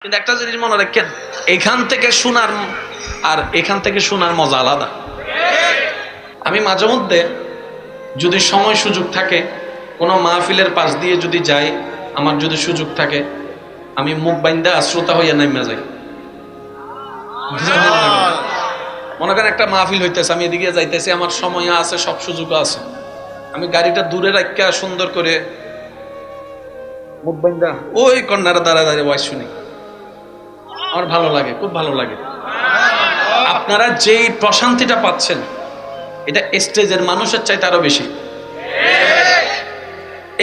কিন্তু একটা জিনিস মনে রাখেন, এখান থেকে শোনার আর এখান থেকে শোনার মজা আলাদা। আমি মাঝে মধ্যে যদি সময় সুযোগ থাকে, কোনো মাহফিলের পাশ দিয়ে যদি যাই, আমার যদি সুযোগ থাকে, আমি মুখ বাইন্দা শ্রোতা হইয়া নাইমা যাই। মনে করেন একটা মাহফিল হইতেছে, আমি এদিকে যাইতেছি, আমার সময় আছে, সব সুযোগ আছে, আমি গাড়িটা দূরে রাখা সুন্দর করে মুখ বাইন্দা ওই কর্নারে দাঁড়ায় দাঁড়িয়ে ওয়াজ শুনি। আমার ভালো লাগে, খুব ভালো লাগে। আপনারা যেই প্রশান্তিটা পাচ্ছেন, এটা স্টেজের মানুষের চাইতে আরো বেশি।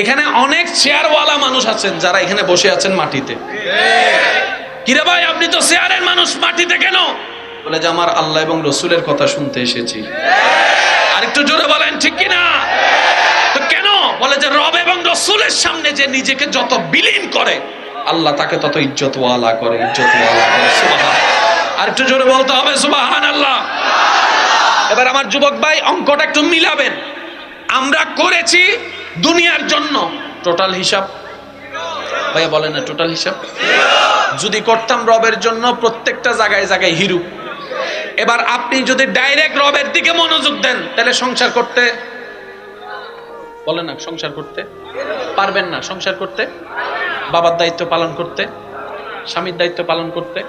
এখানে অনেক চেয়ারওয়ালা মানুষ আছেন যারা এখানে বসে আছেন মাটিতে। কিরে ভাই, আপনি তো চেয়ারের মানুষ, মাটিতে কেন? বলে যে আমার আল্লাহ এবং রসুলের কথা শুনতে এসেছি। আর একটু জোরে বলেন, ঠিক কিনা? তো কেন? বলে যে রব এবং রসুলের সামনে যে নিজেকে যত বিলীন করে, আল্লাহ তাকে তত ইজ্জতওয়ালা করে, ইজ্জতওয়ালা করে। সুবহান। আর একটু জোরে বলতে হবে সুবহানাল্লাহ। এবার আমার যুবক ভাই, অঙ্কটা একটু মিলাবেন। আমরা করেছি দুনিয়ার জন্য, টোটাল হিসাব ভাইয়া বলেন না, টোটাল হিসাব যদি করতাম রবের জন্য, প্রত্যেকটা জায়গায় জায়গায় হিরু। এবার আপনি যদি ডাইরেক্ট রবের দিকে মনোযোগ দেন, তাহলে সংসার করতে বলেন না, সংসার করতে পারবেন না। সংসার করতে, বাবার দায়িত্ব পালন করতে, স্বামীর দায়িত্ব পালন করতে,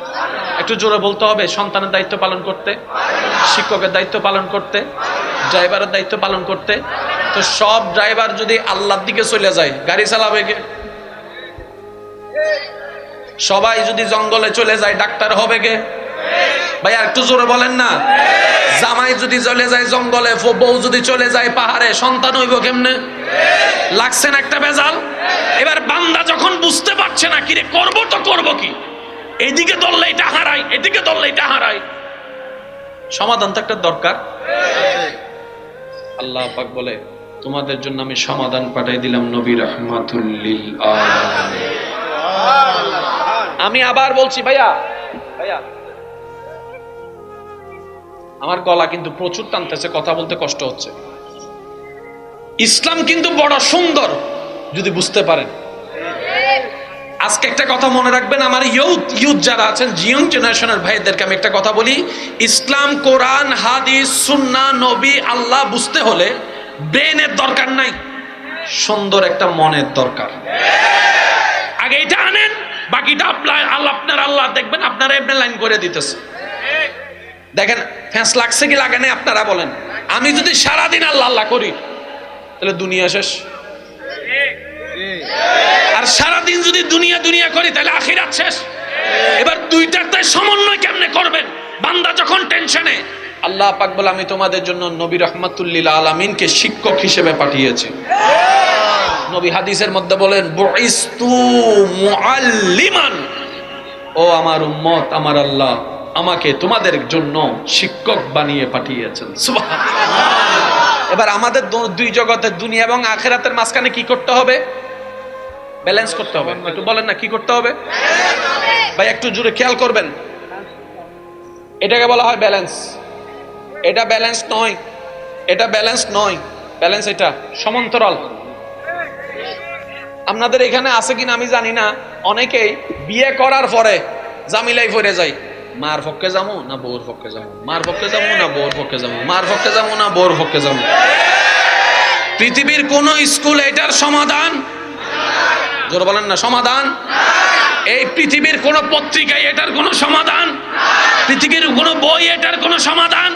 একটু জোরে বলতে হবে, সন্তানের দায়িত্ব পালন করতে, শিক্ষকের দায়িত্ব পালন করতে, ড্রাইভারের দায়িত্ব পালন করতে। তো সব ড্রাইভার যদি আল্লাহর দিকে চলে যায়, গাড়ি চালাবে কে? সবাই যদি জঙ্গলে চলে যায়, ডাক্তার হবে কে? ভাই আর একটু জোরে বলেন না। জামাই যদি চলে যায় জঙ্গলে, বউ যদি চলে যায় পাহাড়ে, সন্তান হইব কেমনে? লাগছে না একটা বেজাল? এবার বান্দা যখন বুঝতে পারছে না, কিরে করবো তো করবো কি, এইদিকে ধরলে এটা হারাই, এদিকে ধরলে এটা হারাই, সমাধান তো একটা দরকার। আল্লাহ পাক বলে, তোমাদের জন্য আমি সমাধান পাঠাই দিলাম নবী রাহমাতুল লিল আলামিন। আমি আবার বলছি ভাইয়া, ভাইয়া আমার গলা কিন্তু প্রচুর টানতেছে, কথা বলতে কষ্ট হচ্ছে। ইসলাম কিন্তু বড় সুন্দর যদি বুঝতে পারেন। আজকে একটা কথা মনে রাখবেন, আমার ইউথ যারা আছেন, ইয়ং জেনারেশনের ভাইদেরকে আমি একটা কথা বলি, ইসলাম, কোরআন, হাদিস, সুন্নাহ, নবী, আল্লাহ বুঝতে হলে ব্রেনের দরকার নাই, সুন্দর একটা মনের দরকার। আগে এটা আনেন, বাকিটা আপনার আল্লাহ দেখবেন, আপনারা এমনি লাইন করে দিতেছে। দেখেন ফ্যাঁস লাগছে কি লাগে না, আপনারা বলেন। আমি যদি সারাদিন আল্লাহ আল্লাহ করি, তাহলে দুনিয়া শেষ। আর সারাদিন যদি দুনিয়া দুনিয়া করি, তাহলে আখিরাত শেষ। এবার দুইটার তাই সমন্বয় কেমনে করবেন? বান্দা যখন টেনশনে, আল্লাহ পাক বলে, আমি তোমাদের জন্য নবী রাহমাতুল লিল আলামিনকে শিক্ষক হিসেবে পাঠিয়েছি। নবী হাদিসের মধ্যে বলেন, বুইস্তু মুআল্লিমান, ও আমার উম্মত, আমার আল্লাহ আমাকে তোমাদের জন্য শিক্ষক বানিয়ে পাঠিয়েছেন। সুবহানাল্লাহ। এবার আমাদের দুই জগতের, দুনিয়া এবং আখিরাতের মাঝখানে কি করতে হবে? ব্যালেন্স করতে হবে। একটু বলেন না, কি করতে হবে ভাই? একটু জোরে খেয়াল করবেন। এটাকে বলা হয় ব্যালেন্স। এটা ব্যালেন্স নয়, এটা ব্যালেন্স নয়, ব্যালেন্স এটা সমান্তরাল। আপনাদের এখানে আছে কিনা আমি জানি না, অনেকেই বিয়ে করার পরে জামিলাই ফিরে যায়, মার পক্ষে যাবো না বউর পক্ষে যাবো, মার পক্ষে যাবো না বউর পক্ষে যাবো, মার পক্ষে যাবো না বউর পক্ষে যাবো। পৃথিবীর কোন স্কুল এটার সমাধান? জোরে বলেন না, সমাধান। এই পৃথিবীর কোন পত্রিকায় এটার কোন সমাধান? পৃথিবীর কোন বই এটার কোন সমাধান?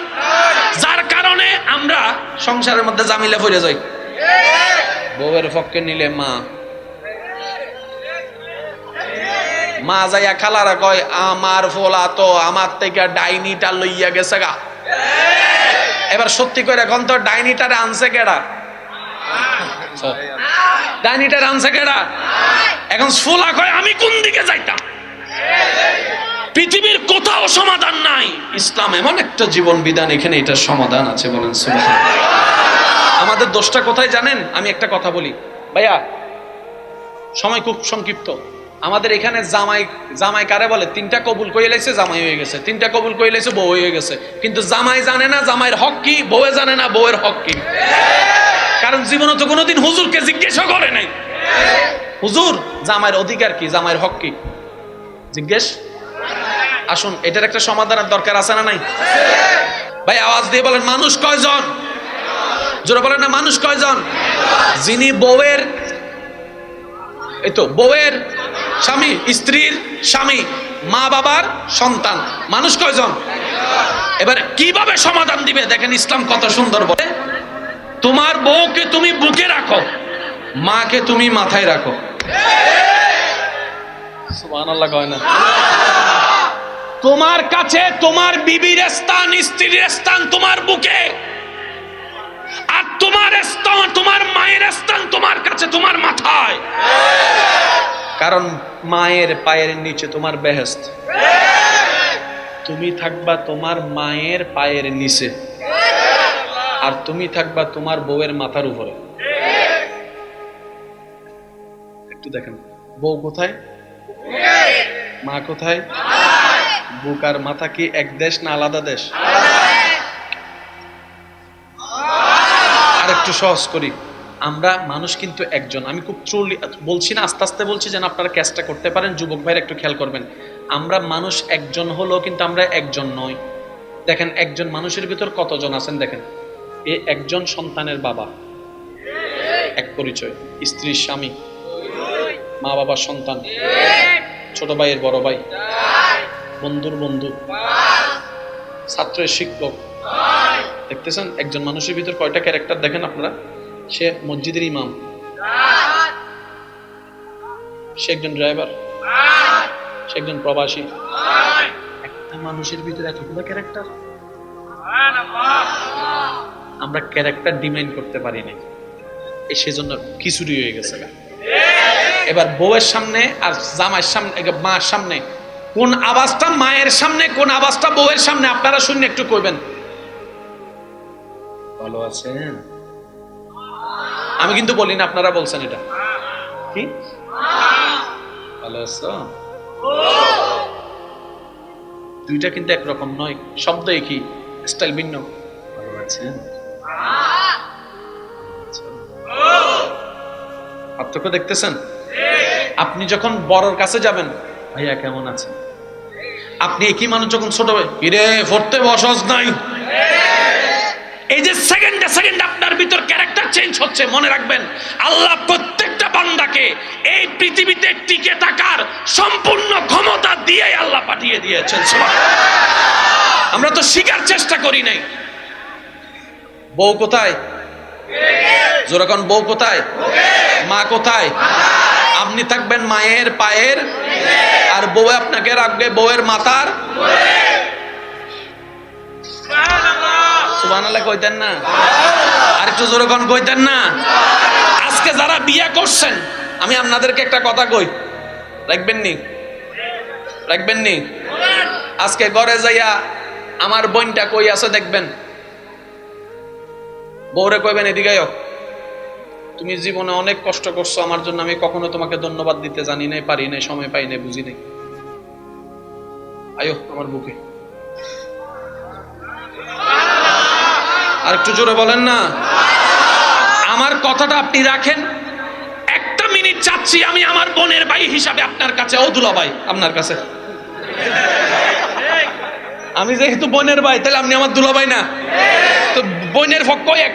যার কারণে আমরা সংসারের মধ্যে জামিলা ফিরে যাই। বউয়ের পক্ষে নিলে মা যাইয়া খালারা কয়, আমার ফোলা তো আমার থেকে ডাইনিটা লইয়া গেছে গা। এবার সত্যি করে এখন তো ডাইনিটারে আনছে কেডা? ডাইনিটারে আনছে কেডা? এখন ফোলা কয় আমি কোন দিকে যাইতাম। পৃথিবীর কোথাও সমাধান নাই, ইসলাম এমন একটা জীবন বিধান, এখানে এটার সমাধান আছে। বলেন সুবহানাল্লাহ। আমাদের দোষটা কোথায় জানেন? আমি একটা কথা বলি ভাইয়া, সময় খুব সংক্ষিপ্ত। আমাদের এখানে জামাই কারে বলে? তিনটা কবুল করে লাইছে, জামাই হয়ে গেছে। তিনটা কবুল করে লাইছে, বউ হয়ে গেছে। কিন্তু জামাই জানে না জামাইয়ের হক কি, বউয়ে জানে না বউয়ের হক কি। কারণ জীবনে তো কোনোদিন হুজুরকে জিজ্ঞাসা করে নাই, হুজুর জামাইয়ের অধিকার কি, জামাইয়ের হক কি। জিজ্ঞেস আসুন, এটার একটা সমাধানের দরকার আছে না নাই? ভাই আওয়াজ দিয়ে বলেন, মানুষ কয়জন? জোরে বলেন না, মানুষ কয়জন? যিনি বউয়ের, এই তো বউয়ের স্বামী, স্ত্রীর স্বামী, মা বাবার সন্তান, মানুষ কয়জন? এবার কিভাবে সমাধান দিবে দেখেন, ইসলাম কত সুন্দর বলে, তোমার বউকে তুমি বুকে রাখো, মাকে তুমি মাথায় রাখো। সুবহানাল্লাহ কয় না? তোমার কাছে তোমার বিবির স্থান, স্ত্রীর স্থান তোমার বুকে, আর তোমার স্থান, তোমার মায়ের স্থান তোমার কাছে তোমার মাথায়। কারণ মায়ের পায়ের নিচে তোমার বেহেশত, তুমি থাকবা তোমার মায়ের পায়ের নিচে, আর তুমি থাকবা তোমার বউয়ের মাথার উপরে। একটু দেখেন, বউ কোথায়, মা কোথায়? বুক আর মাথা কি এক দেশ না আলাদা দেশ? আর একটু সহজ করি, আমরা মানুষ কিন্তু একজন। আমি খুব ট্রুলি বলছি না, আস্তে আস্তে বলছি যেন আপনারা ক্যাচটা করতে পারেন। যুবক ভাইরা একটু খেয়াল করবেন, আমরা মানুষ একজন হলেও কিন্তু আমরা একজন নই। দেখেন একজন মানুষের ভিতর কতজন আছেন দেখেন। এ একজন সন্তানের বাবা, এক পরিচয়, স্ত্রীর স্বামী, মা বাবার সন্তান, ছোট ভাইয়ের বড় ভাই, বন্ধুর বন্ধু, ছাত্রের শিক্ষক। দেখতেছেন একজন মানুষের ভিতর কয়টা ক্যারেক্টার দেখেন আপনারা। সে মসজিদের ইমাম, সে একজন ড্রাইভার, সে একজন প্রবাসী। একটা মানুষের ভিতরে এতগুলো ক্যারেক্টার, আমরা ক্যারেক্টার ডিমাইন করতে পারি না, সেজন্য খিচুড়ি হয়ে গেছে। এবার বউয়ের সামনে আর জামাইয়ের সামনে, মার সামনে কোন আওয়াজটা মায়ের সামনে, কোন আওয়াজটা বউয়ের সামনে, আপনারা শুনে একটু কইবেন। ভালো আছেন? আমি কিন্তু বলি না, আপনারা বলছেন এটা কি? ভালো আছো? দুইটা কিন্তু একরকম নয়, শব্দ একই, স্টাইল ভিন্ন। ভালো আছেন? পার্থক্য দেখতেছেন? আপনি যখন বড়র কাছে যাবেন, ভাইয়া কেমন আছেন, আপনি একই মানুষ যখন ছোট ভাই, ইরে পড়তে বসস নাই, এই যে সেকেন্ডে সেকেন্ড আপনার ভিতর ক্যারেক্টার চেঞ্জ হচ্ছে। মনে রাখবেন, আল্লাহ প্রত্যেকটা বান্দাকে এই পৃথিবীতে টিকে থাকার সম্পূর্ণ ক্ষমতা দিয়ে আল্লাহ পাঠিয়ে দিয়েছেন। আমরা তো শিকার চেষ্টা করি নাই। বউ কোথায়? যখন বউ কোথায়? মা কোথায়? আপনি থাকবেন মায়ের পায়ের, আর বউ আপনাকে রাখবে বউয়ের মাথার। সুবহানাল্লাহ কইতেন না? আর একটু জোরে কোন কইতেন না? আজকে যারা বিয়ে করছেন, আমি আপনাদেরকে একটা কথা কই, রাখবেন নি? রাখবেন নি? আজকে ঘরে যাইয়া আমার বোনটা কই আছে দেখবেন, বউরে কইবেন এদিকে আয়, তুমি জীবনে অনেক কষ্ট করছো আমার জন্য, আমি কখনো তোমাকে ধন্যবাদ দিতে জানি নাই, পারি নাই, সময় পাই নাই, বুঝি নাই, আয়ো আমার বুকে। আর একটু জোরে বলেন না। আমার কথাটা আপনি রাখেন, একটা মিনিট চাচ্ছি আমি আমার বোনের ভাই হিসাবে আপনার কাছে, ও দুলা ভাই আপনার কাছে। আমি যেহেতু বোনের ভাই, তাহলে আপনি আমার দুলা ভাই না? তো বোনের পক্ষ এক,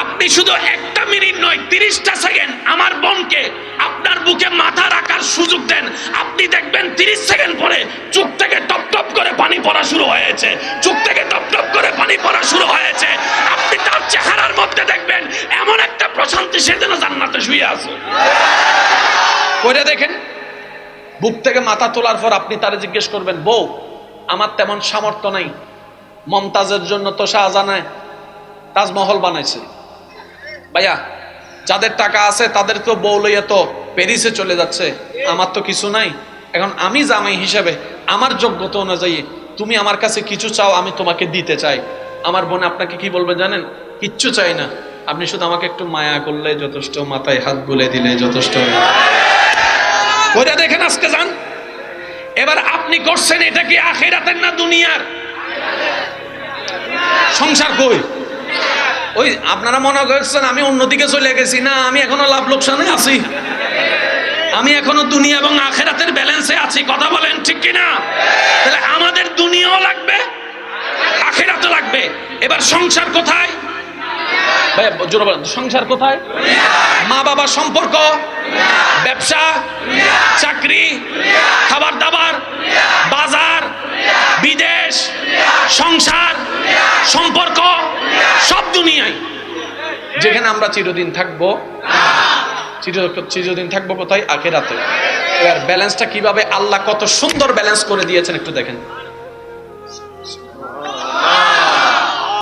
আপনি শুধু একটা মিনিট নয়, 30টা সেকেন্ড আমার বোনকে আপনার বুকে মাথা রাখার সুযোগ দেন। আপনি দেখবেন 30 সেকেন্ড পরে চোখ থেকে টপ টপ করে পানি পড়া শুরু হয়েছে, চোখ থেকে টপ টপ করে পানি পড়া শুরু হয়েছে। আপনি তার চেহারার মধ্যে দেখবেন এমন একটা প্রশান্তি, সে যেন জান্নাতে শুয়ে আছে। করে দেখেন, বুক থেকে মাথা তোলার পর আপনি তারে জিজ্ঞেস করবেন, বউ আমার তেমন সামর্থ্য নাই, মমতাজের জন্য তো শাহজাহান তাজমহল বানাইছে, ভাইয়া যাদের টাকা আছে তাদের তো বউ লইয়া তো প্যারিসে চলে যাচ্ছে, আমার তো কিছু নাই। এখন আমি জামাই হিসেবে আমার যোগ্যতা অনুযায়ী তুমি আমার কাছে কিছু চাও, আমি তোমাকে দিতে চাই। আমার বোন আপনাকে কি বলবে জানেন? কিচ্ছু চাই না, আপনি শুধু আমাকে একটু মায়া করলে যথেষ্ট, মাথায় হাত বুলে দিলে যথেষ্ট। ওইটা দেখেন আজকে যান। এবার আপনি করছেন এটা কি আখিরাতের না দুনিয়ার? সংসার কই? ওই আপনারা মনে করছেন আমি অন্যদিকে চলে গেছি, না, আমি এখনো লাভ লোকসানে আছি। আমি এখনো দুনিয়া এবং আখেরাতের ব্যালেন্সে আছি, কথা বলেন ঠিক কিনা? তাহলে আমাদের দুনিয়াও লাগবে, আখেরাতও লাগবে। এবার সংসার কোথায় ভাই, জোরে বলেন, সংসার কোথায়? মা বাবা সম্পর্ক, ব্যবসা, চাকরি, খাবার দাবার, বাজার, বিদেশ, সংসার, সম্পর্ক, সব দুনিয়ায়। যেখানে আমরা চিরদিন থাকবো, চিরদিন থাকবো কোথায়? আখিরাতে। এবার ব্যালেন্সটা কিভাবে আল্লাহ কত সুন্দর ব্যালেন্স করে দিয়েছেন একটু দেখেন।